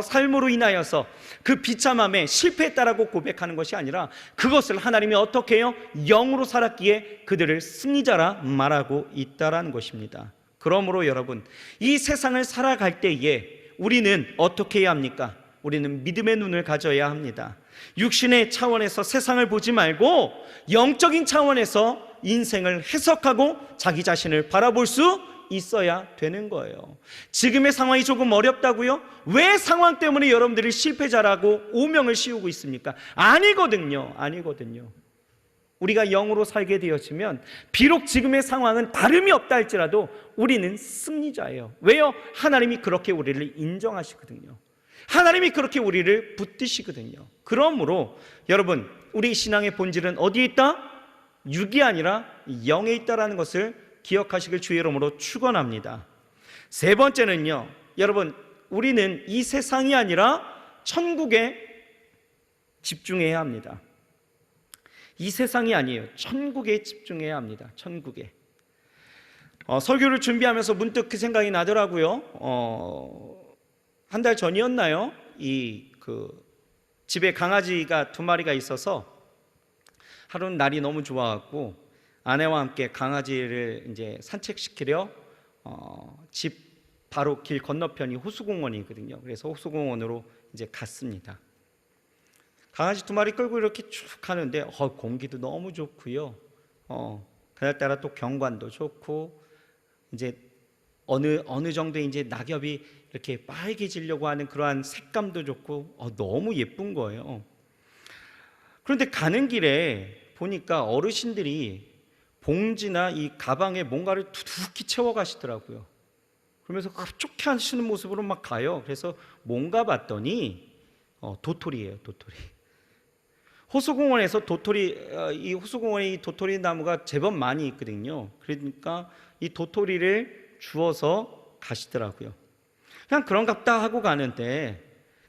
삶으로 인하여서 그 비참함에 실패했다라고 고백하는 것이 아니라, 그것을 하나님이 어떻게 해요? 영으로 살았기에 그들을 승리자라 말하고 있다라는 것입니다. 그러므로 여러분, 이 세상을 살아갈 때에 우리는 어떻게 해야 합니까? 우리는 믿음의 눈을 가져야 합니다. 육신의 차원에서 세상을 보지 말고 영적인 차원에서 인생을 해석하고 자기 자신을 바라볼 수 있어야 되는 거예요. 지금의 상황이 조금 어렵다고요? 왜 상황 때문에 여러분들이 실패자라고 오명을 씌우고 있습니까? 아니거든요. 우리가 영으로 살게 되어지면 비록 지금의 상황은 다름이 없다 할지라도 우리는 승리자예요. 왜요? 하나님이 그렇게 우리를 인정하시거든요. 하나님이 그렇게 우리를 붙드시거든요. 그러므로 여러분, 우리 신앙의 본질은 어디에 있다? 육이 아니라 영에 있다라는 것을 기억하시길 주의 이름으로 축원합니다. 세 번째는요, 여러분, 우리는 이 세상이 아니라 천국에 집중해야 합니다. 이 세상이 아니에요. 천국에 집중해야 합니다. 천국에. 설교를 준비하면서 문득 그 생각이 나더라고요. 한 달 전이었나요? 집에 강아지가 2마리가 있어서 하루는 날이 너무 좋아갖고 아내와 함께 강아지를 이제 산책시키려 집 바로 길 건너편이 호수공원이거든요. 그래서 호수공원으로 이제 갔습니다. 강아지 2마리 끌고 이렇게 쭉 가는데 공기도 너무 좋고요. 그날따라 또 경관도 좋고 이제 어느 정도 이제 낙엽이 이렇게 빨개지려고 하는 그러한 색감도 좋고 너무 예쁜 거예요. 그런데 가는 길에 보니까 어르신들이 봉지나 이 가방에 뭔가를 두둑히 채워 가시더라고요. 그러면서 흡족해 하시는 모습으로 막 가요. 그래서 뭔가 봤더니 도토리예요. 도토리. 호수공원에서 이 호수공원에 이 도토리 나무가 제법 많이 있거든요. 그러니까 이 도토리를 주워서 가시더라고요. 그냥 그런갑다 하고 가는데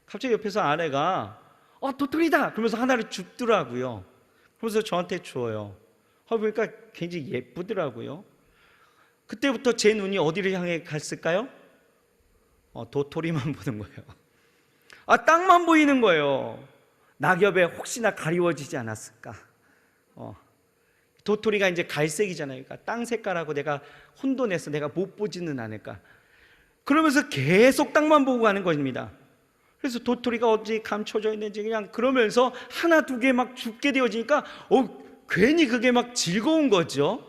갑자기 옆에서 아내가 도토리다! 그러면서 하나를 줍더라고요. 그러면서 저한테 주어요. 보니까 굉장히 예쁘더라고요. 그때부터 제 눈이 어디를 향해 갔을까요? 도토리만 보는 거예요. 땅만 보이는 거예요. 낙엽에 혹시나 가리워지지 않았을까? 도토리가 이제 갈색이잖아요. 그러니까 땅 색깔하고 내가 혼돈해서 내가 못 보지는 않을까? 그러면서 계속 땅만 보고 가는 것입니다. 그래서 도토리가 어디 감춰져 있는지 그냥 그러면서 하나 두 개 막 죽게 되어지니까 괜히 그게 막 즐거운 거죠.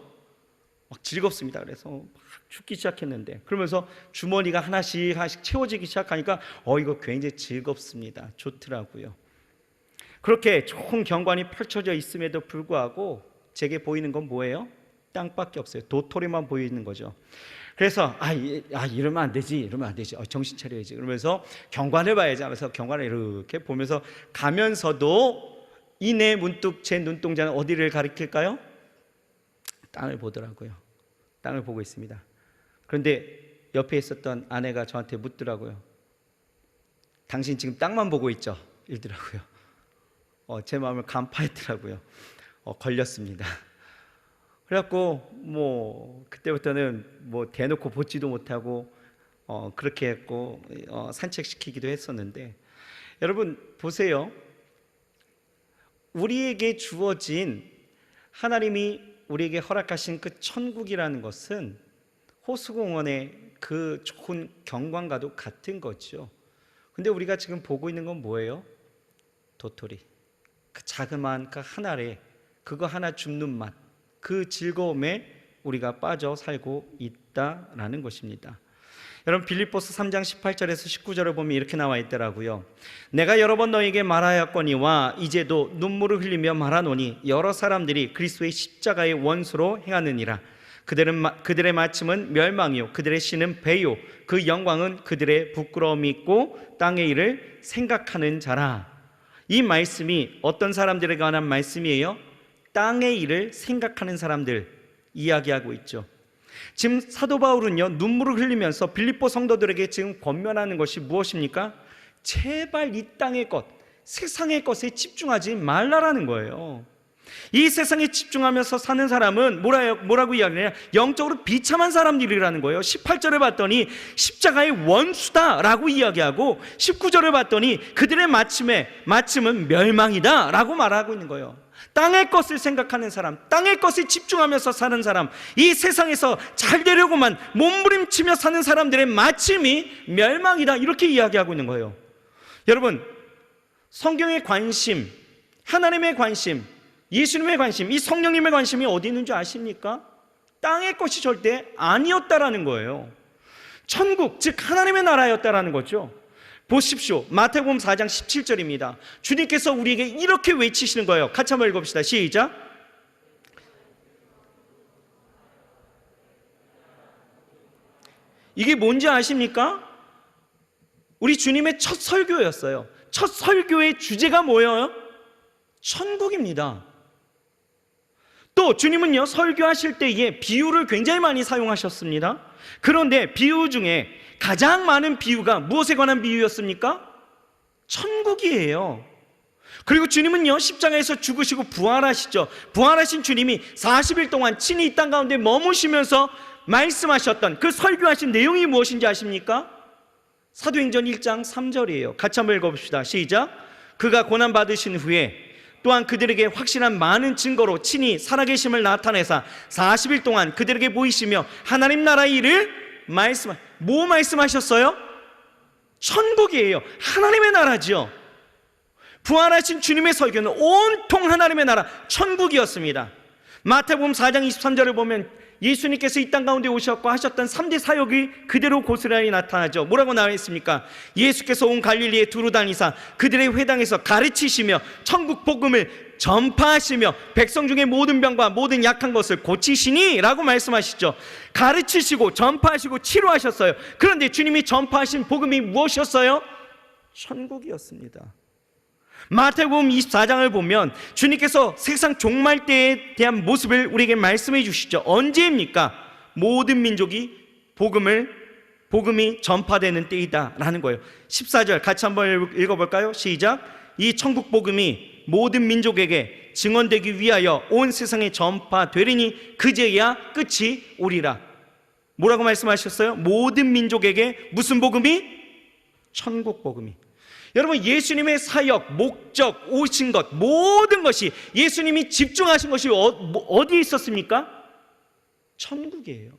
막 즐겁습니다. 그래서 막 죽기 시작했는데 그러면서 주머니가 하나씩 채워지기 시작하니까 이거 굉장히 즐겁습니다. 좋더라고요. 그렇게 좋은 경관이 펼쳐져 있음에도 불구하고 제게 보이는 건 뭐예요? 땅밖에 없어요. 도토리만 보이는 거죠. 그래서 이러면 안 되지, 이러면 안 되지. 정신 차려야지. 그러면서 경관을 봐야지 하면서 경관을 이렇게 보면서 가면서도 이내 문득 제 눈동자는 어디를 가리킬까요? 땅을 보더라고요. 땅을 보고 있습니다. 그런데 옆에 있었던 아내가 저한테 묻더라고요. 당신 지금 땅만 보고 있죠? 이러더라고요. 제 마음을 간파했더라고요. 걸렸습니다. 그래갖고 그때부터는 대놓고 보지도 못하고 그렇게 했고 산책시키기도 했었는데, 여러분 보세요. 우리에게 주어진 하나님이 우리에게 허락하신 그 천국이라는 것은 호수공원의 그 좋은 경관과도 같은 거죠. 근데 우리가 지금 보고 있는 건 뭐예요? 도토리. 그 자그마한 그 하나에 그거 하나 줍는 맛, 그 즐거움에 우리가 빠져 살고 있다라는 것입니다. 여러분 빌립보서 3장 18절에서 19절을 보면 이렇게 나와 있더라고요. 내가 여러 번 너에게 말하였거니와 이제도 눈물을 흘리며 말하노니 여러 사람들이 그리스도의 십자가의 원수로 행하느니라. 그들의 마침은 멸망이요 그들의 씨는 배요 그 영광은 그들의 부끄러움이 있고 땅의 일을 생각하는 자라. 이 말씀이 어떤 사람들에 관한 말씀이에요? 땅의 일을 생각하는 사람들 이야기하고 있죠. 지금 사도 바울은요 눈물을 흘리면서 빌립보 성도들에게 지금 권면하는 것이 무엇입니까? 제발 이 땅의 것, 세상의 것에 집중하지 말라라는 거예요. 이 세상에 집중하면서 사는 사람은 뭐라고 이야기하냐? 영적으로 비참한 사람들이라는 거예요. 18절에 봤더니 십자가의 원수다라고 이야기하고 19절에 봤더니 그들의 마침은 멸망이다라고 말하고 있는 거예요. 땅의 것을 생각하는 사람, 땅의 것에 집중하면서 사는 사람, 이 세상에서 잘 되려고만 몸부림치며 사는 사람들의 마침이 멸망이다, 이렇게 이야기하고 있는 거예요. 여러분, 성경의 관심, 하나님의 관심, 예수님의 관심, 이 성령님의 관심이 어디 있는 줄 아십니까? 땅의 것이 절대 아니었다라는 거예요. 천국, 즉 하나님의 나라였다라는 거죠. 보십시오. 마태복음 4장 17절입니다. 주님께서 우리에게 이렇게 외치시는 거예요. 같이 한번 읽어봅시다. 시작. 이게 뭔지 아십니까? 우리 주님의 첫 설교였어요. 첫 설교의 주제가 뭐예요? 천국입니다. 또 주님은요, 설교하실 때에 비유를 굉장히 많이 사용하셨습니다. 그런데 비유 중에 가장 많은 비유가 무엇에 관한 비유였습니까? 천국이에요. 그리고 주님은요, 십자가에서 죽으시고 부활하시죠. 부활하신 주님이 40일 동안 친히 이 땅 가운데 머무시면서 말씀하셨던 그 설교하신 내용이 무엇인지 아십니까? 사도행전 1장 3절이에요. 같이 한번 읽어봅시다. 시작. 그가 고난받으신 후에 또한 그들에게 확실한 많은 증거로 친히 살아계심을 나타내사 40일 동안 그들에게 보이시며 하나님 나라의 일을 뭐 말씀하셨어요? 천국이에요. 하나님의 나라죠. 부활하신 주님의 설교는 온통 하나님의 나라, 천국이었습니다. 마태복음 4장 23절을 보면 예수님께서 이 땅 가운데 오셨고 하셨던 3대 사역이 그대로 고스란히 나타나죠. 뭐라고 나와 있습니까? 예수께서 온 갈릴리에 두루 다니사 그들의 회당에서 가르치시며 천국 복음을 전파하시며 백성 중에 모든 병과 모든 약한 것을 고치시니 라고 말씀하시죠. 가르치시고 전파하시고 치료하셨어요. 그런데 주님이 전파하신 복음이 무엇이었어요? 천국이었습니다. 마태복음 24장을 보면 주님께서 세상 종말 때에 대한 모습을 우리에게 말씀해 주시죠. 언제입니까? 모든 민족이 복음이 전파되는 때이다 라는 거예요. 14절 같이 한번 읽어볼까요? 시작. 이 천국 복음이 모든 민족에게 증언되기 위하여 온 세상에 전파되리니 그제야 끝이 오리라. 뭐라고 말씀하셨어요? 모든 민족에게 무슨 복음이? 천국 복음이. 여러분, 예수님의 사역, 목적, 오신 것, 모든 것이 예수님이 집중하신 것이 어디에 있었습니까? 천국이에요.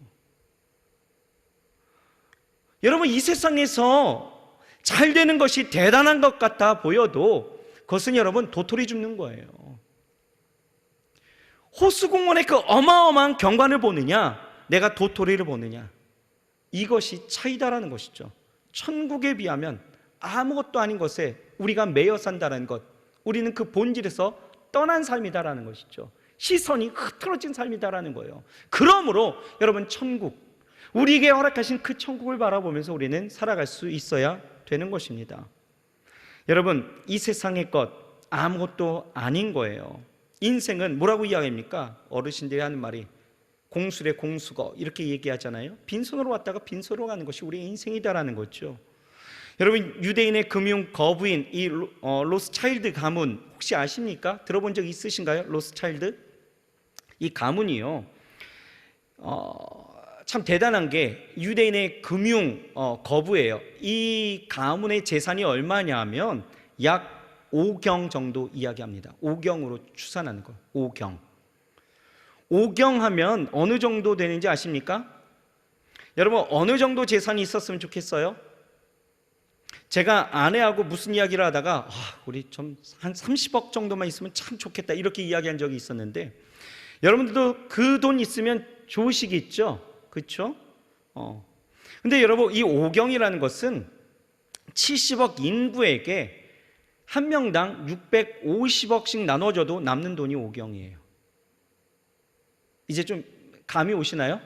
여러분, 이 세상에서 잘 되는 것이 대단한 것 같아 보여도 그것은 여러분 도토리 줍는 거예요. 호수공원의 그 어마어마한 경관을 보느냐, 내가 도토리를 보느냐, 이것이 차이다라는 것이죠. 천국에 비하면 아무것도 아닌 것에 우리가 매여 산다는 것, 우리는 그 본질에서 떠난 삶이다라는 것이죠. 시선이 흐트러진 삶이다라는 거예요. 그러므로 여러분, 천국, 우리에게 허락하신 그 천국을 바라보면서 우리는 살아갈 수 있어야 되는 것입니다. 여러분, 이 세상의 것 아무것도 아닌 거예요. 인생은 뭐라고 이야기합니까? 어르신들이 하는 말이 공수래 공수거 이렇게 얘기하잖아요. 빈손으로 왔다가 빈손으로 가는 것이 우리의 인생이다라는 거죠. 여러분, 유대인의 금융 거부인 이 로스차일드 가문 혹시 아십니까? 들어본 적 있으신가요? 로스차일드? 이 가문이요, 참 대단한 게 유대인의 금융 거부예요. 이 가문의 재산이 얼마냐 하면 약 5경 정도 이야기합니다. 5경으로 추산하는 거. 5경 하면 어느 정도 되는지 아십니까? 여러분, 어느 정도 재산이 있었으면 좋겠어요? 제가 아내하고 무슨 이야기를 하다가 우리 좀 한 30억 정도만 있으면 참 좋겠다 이렇게 이야기한 적이 있었는데, 여러분들도 그 돈 있으면 좋으시겠죠? 그렇죠? 근데 여러분, 이 5경이라는 것은 70억 인구에게 한 명당 650억씩 나눠줘도 남는 돈이 5경이에요. 이제 좀 감이 오시나요?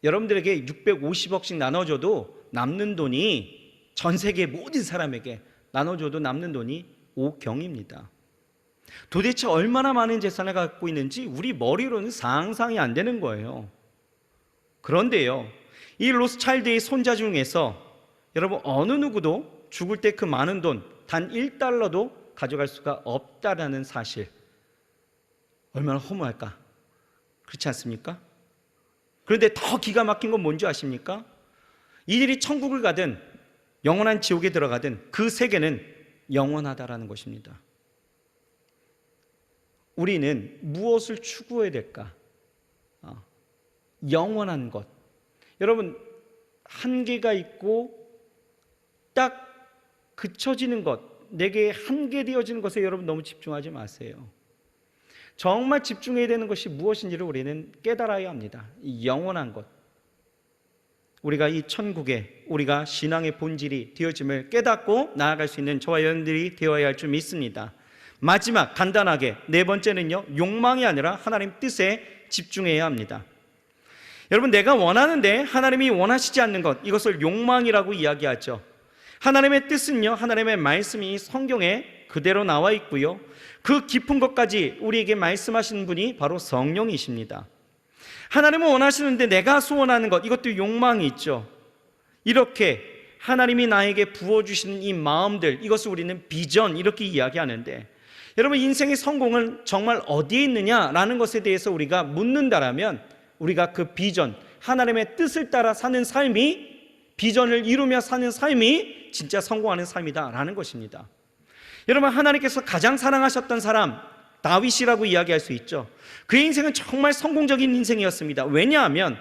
여러분들에게 650억씩 나눠줘도 남는 돈이, 전 세계 모든 사람에게 나눠줘도 남는 돈이 5경입니다. 도대체 얼마나 많은 재산을 갖고 있는지 우리 머리로는 상상이 안 되는 거예요. 그런데요, 이 로스차일드의 손자 중에서 여러분 어느 누구도 죽을 때 그 많은 돈 단 1달러도 가져갈 수가 없다라는 사실, 얼마나 허무할까? 그렇지 않습니까? 그런데 더 기가 막힌 건 뭔지 아십니까? 이들이 천국을 가든 영원한 지옥에 들어가든 그 세계는 영원하다라는 것입니다. 우리는 무엇을 추구해야 될까? 영원한 것. 여러분, 한계가 있고 딱 그쳐지는 것, 내게 한계되어지는 것에 여러분 너무 집중하지 마세요. 정말 집중해야 되는 것이 무엇인지를 우리는 깨달아야 합니다. 이 영원한 것, 우리가 이 천국에 우리가 신앙의 본질이 되어짐을 깨닫고 나아갈 수 있는 저와 여러분들이 되어야 할 줄 믿습니다. 마지막 간단하게 네 번째는요, 욕망이 아니라 하나님 뜻에 집중해야 합니다. 여러분, 내가 원하는데 하나님이 원하시지 않는 것, 이것을 욕망이라고 이야기하죠. 하나님의 뜻은요, 하나님의 말씀이 성경에 그대로 나와 있고요. 그 깊은 것까지 우리에게 말씀하시는 분이 바로 성령이십니다. 하나님은 원하시는데 내가 소원하는 것, 이것도 욕망이 있죠. 이렇게 하나님이 나에게 부어주시는 이 마음들, 이것을 우리는 비전, 이렇게 이야기하는데, 여러분, 인생의 성공은 정말 어디에 있느냐라는 것에 대해서 우리가 묻는다라면, 우리가 그 비전, 하나님의 뜻을 따라 사는 삶이, 비전을 이루며 사는 삶이 진짜 성공하는 삶이다라는 것입니다. 여러분, 하나님께서 가장 사랑하셨던 사람 다윗이라고 이야기할 수 있죠. 그의 인생은 정말 성공적인 인생이었습니다. 왜냐하면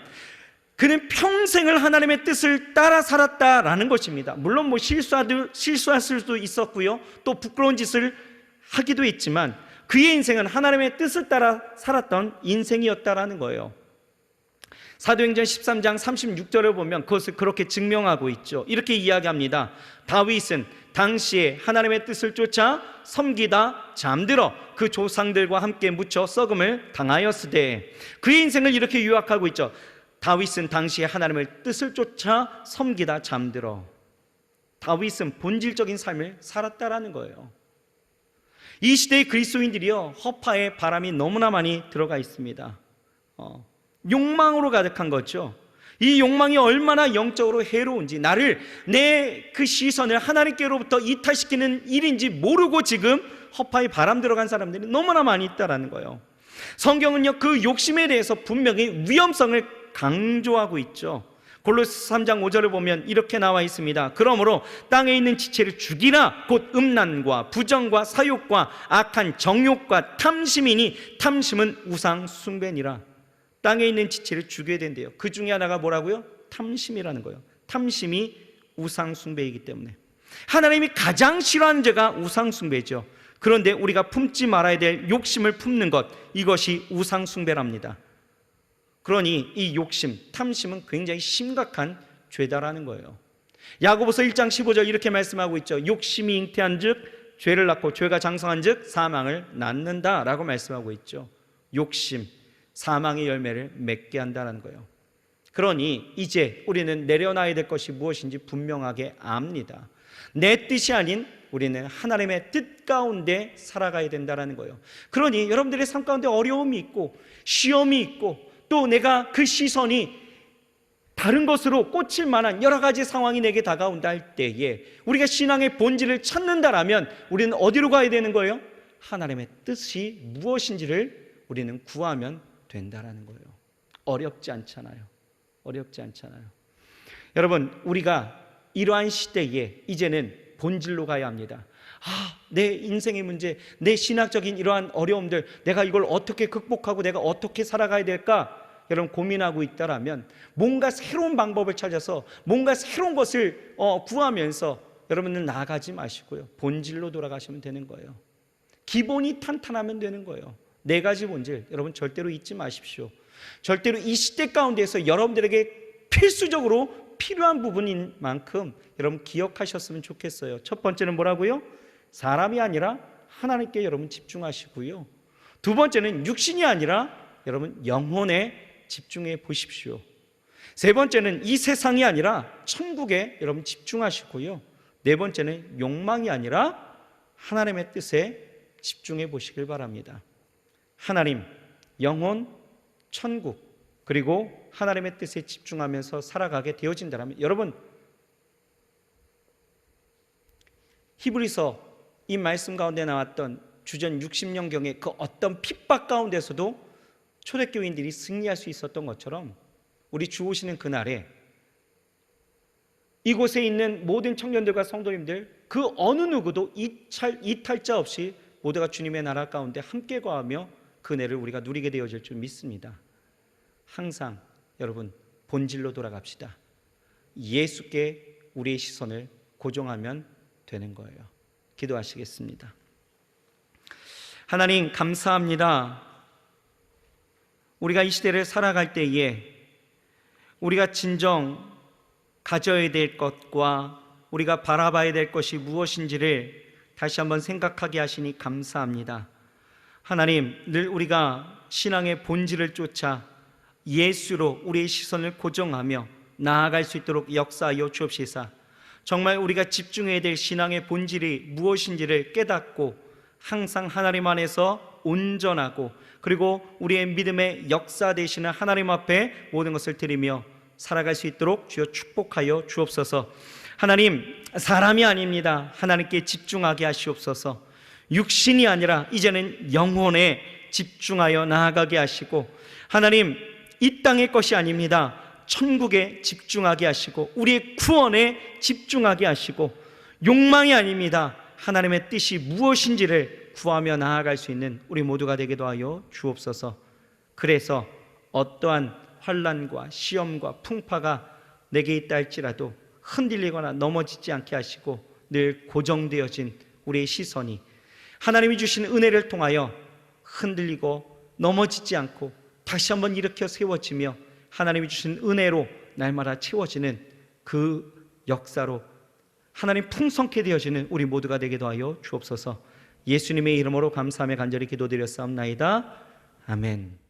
그는 평생을 하나님의 뜻을 따라 살았다라는 것입니다. 물론 실수할 수도 있었고요, 또 부끄러운 짓을 하기도 했지만 그의 인생은 하나님의 뜻을 따라 살았던 인생이었다라는 거예요. 사도행전 13장 36절을 보면 그것을 그렇게 증명하고 있죠. 이렇게 이야기합니다. 다윗은 당시에 하나님의 뜻을 쫓아 섬기다 잠들어 그 조상들과 함께 묻혀 썩음을 당하였으되, 그의 인생을 이렇게 요약하고 있죠. 다윗은 당시에 하나님의 뜻을 쫓아 섬기다 잠들어. 다윗은 본질적인 삶을 살았다라는 거예요. 이 시대의 그리스도인들이요, 허파에 바람이 너무나 많이 들어가 있습니다. 욕망으로 가득한 거죠. 이 욕망이 얼마나 영적으로 해로운지, 나를, 내 그 시선을 하나님께로부터 이탈시키는 일인지 모르고 지금 허파에 바람 들어간 사람들이 너무나 많이 있다라는 거예요. 성경은요, 그 욕심에 대해서 분명히 위험성을 강조하고 있죠. 골로새 3장 5절을 보면 이렇게 나와 있습니다. 그러므로 땅에 있는 지체를 죽이라. 곧 음란과 부정과 사욕과 악한 정욕과 탐심이니 탐심은 우상 숭배니라. 땅에 있는 지체를 죽여야 된대요. 그 중에 하나가 뭐라고요? 탐심이라는 거예요. 탐심이 우상 숭배이기 때문에 하나님이 가장 싫어하는 죄가 우상 숭배죠. 그런데 우리가 품지 말아야 될 욕심을 품는 것, 이것이 우상 숭배랍니다. 그러니 이 욕심, 탐심은 굉장히 심각한 죄다라는 거예요. 야고보서 1장 15절 이렇게 말씀하고 있죠. 욕심이 잉태한 즉 죄를 낳고 죄가 장성한 즉 사망을 낳는다라고 말씀하고 있죠. 욕심, 사망의 열매를 맺게 한다는 거예요. 그러니 이제 우리는 내려놔야 될 것이 무엇인지 분명하게 압니다. 내 뜻이 아닌 우리는 하나님의 뜻 가운데 살아가야 된다는 거예요. 그러니 여러분들의 삶 가운데 어려움이 있고 시험이 있고 또 내가 그 시선이 다른 것으로 꽂힐 만한 여러 가지 상황이 내게 다가온다 할 때에 우리가 신앙의 본질을 찾는다라면 우리는 어디로 가야 되는 거예요? 하나님의 뜻이 무엇인지를 우리는 구하면 된다라는 거예요. 어렵지 않잖아요. 어렵지 않잖아요. 여러분, 우리가 이러한 시대에 이제는 본질로 가야 합니다. 내 인생의 문제, 내 신학적인 이러한 어려움들, 내가 이걸 어떻게 극복하고 내가 어떻게 살아가야 될까? 여러분 고민하고 있다라면 뭔가 새로운 방법을 찾아서 뭔가 새로운 것을 구하면서 여러분은 나아가지 마시고요, 본질로 돌아가시면 되는 거예요. 기본이 탄탄하면 되는 거예요. 네 가지 본질, 여러분 절대로 잊지 마십시오. 절대로 이 시대 가운데서 여러분들에게 필수적으로 필요한 부분인 만큼 여러분 기억하셨으면 좋겠어요. 첫 번째는 뭐라고요? 사람이 아니라 하나님께 여러분 집중하시고요. 두 번째는 육신이 아니라 여러분 영혼에 집중해 보십시오. 세 번째는 이 세상이 아니라 천국에 여러분 집중하시고요. 네 번째는 욕망이 아니라 하나님의 뜻에 집중해 보시길 바랍니다. 하나님, 영혼, 천국, 그리고 하나님의 뜻에 집중하면서 살아가게 되어진다면 여러분, 히브리서 이 말씀 가운데 나왔던 주전 60년경의 그 어떤 핍박 가운데서도 초대교인들이 승리할 수 있었던 것처럼 우리 주 오시는 그날에 이곳에 있는 모든 청년들과 성도님들 그 어느 누구도 이탈자 없이 모두가 주님의 나라 가운데 함께 거하며 그 은혜를 우리가 누리게 되어질 줄 믿습니다. 항상 여러분 본질로 돌아갑시다. 예수께 우리의 시선을 고정하면 되는 거예요. 기도하시겠습니다. 하나님 감사합니다. 우리가 이 시대를 살아갈 때에 우리가 진정 가져야 될 것과 우리가 바라봐야 될 것이 무엇인지를 다시 한번 생각하게 하시니 감사합니다. 하나님, 늘 우리가 신앙의 본질을 쫓아 예수로 우리의 시선을 고정하며 나아갈 수 있도록 역사하여 주옵시사. 정말 우리가 집중해야 될 신앙의 본질이 무엇인지를 깨닫고 항상 하나님 안에서 온전하고 그리고 우리의 믿음의 역사 되시는 하나님 앞에 모든 것을 드리며 살아갈 수 있도록 주여 축복하여 주옵소서. 하나님, 사람이 아닙니다. 하나님께 집중하게 하시옵소서. 육신이 아니라 이제는 영혼에 집중하여 나아가게 하시고, 하나님, 이 땅의 것이 아닙니다. 천국에 집중하게 하시고 우리의 구원에 집중하게 하시고, 욕망이 아닙니다. 하나님의 뜻이 무엇인지를 구하며 나아갈 수 있는 우리 모두가 되기도 하여 주옵소서. 그래서 어떠한 환난과 시험과 풍파가 내게 있다 할지라도 흔들리거나 넘어지지 않게 하시고 늘 고정되어진 우리의 시선이 하나님이 주신 은혜를 통하여 흔들리고 넘어지지 않고 다시 한번 일으켜 세워지며 하나님이 주신 은혜로 날마다 채워지는 그 역사로 하나님 풍성케 되어지는 우리 모두가 되기도 하여 주옵소서. 예수님의 이름으로 감사하며 간절히 기도드렸사옵나이다. 아멘.